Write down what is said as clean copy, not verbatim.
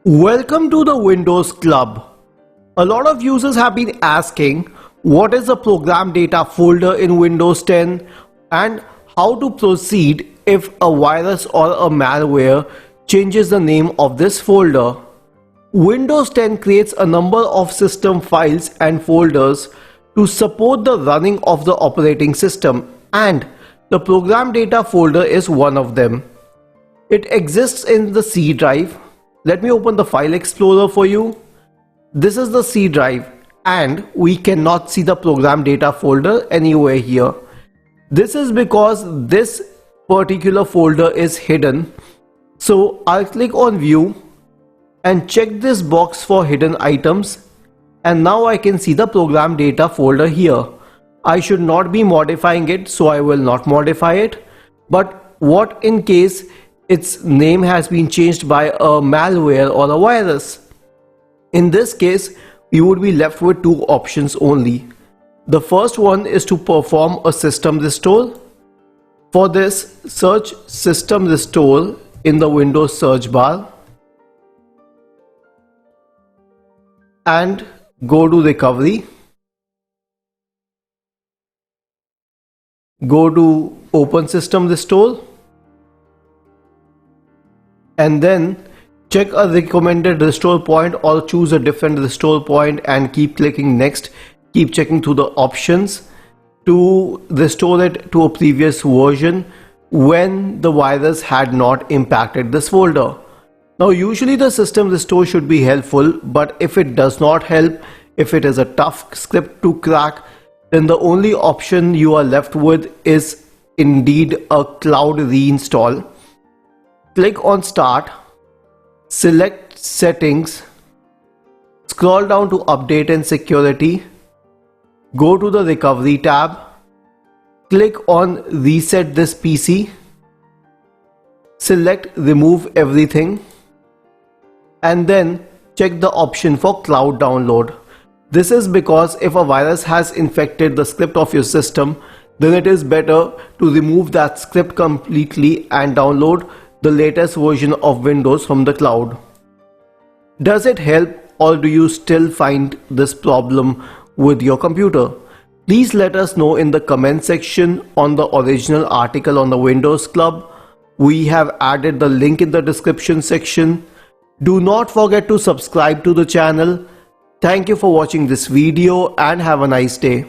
Welcome to the Windows Club. A lot of users have been asking what is the program data folder in Windows 10 and how to proceed if a virus or a malware changes the name of this folder. Windows 10 creates a number of system files and folders to support the running of the operating system, and the program data folder is one of them. It exists in the C drive. Let me open the file explorer for you. This is the C drive and we cannot see the program data folder anywhere here. This is because this particular folder is hidden. So I'll click on view and check this box for hidden items, and now I can see the program data folder here. I should not be modifying it, so I will not modify it. But what in case its name has been changed by a malware or a virus? In this case, we would be left with two options only. The first one is to perform a system restore. For this, search system restore in the Windows search bar and go to recovery. Go to open system restore and then check a recommended restore point or choose a different restore point and keep clicking next. Keep checking through the options to restore it to a previous version when the virus had not impacted this folder. Now usually the system restore should be helpful, but if it does not help, if it is a tough script to crack, then the only option you are left with is indeed a cloud reinstall. Click on Start, select Settings, scroll down to Update and Security, go to the Recovery tab, click on Reset this PC, select Remove Everything, and then check the option for Cloud Download. This is because if a virus has infected the script of your system, then it is better to remove that script completely and download the latest version of Windows from the cloud. Does it help, or do you still find this problem with your computer? Please let us know in the comment section on the original article on the Windows Club. We have added the link in the description section. Do not forget to subscribe to the channel. Thank you for watching this video and have a nice day.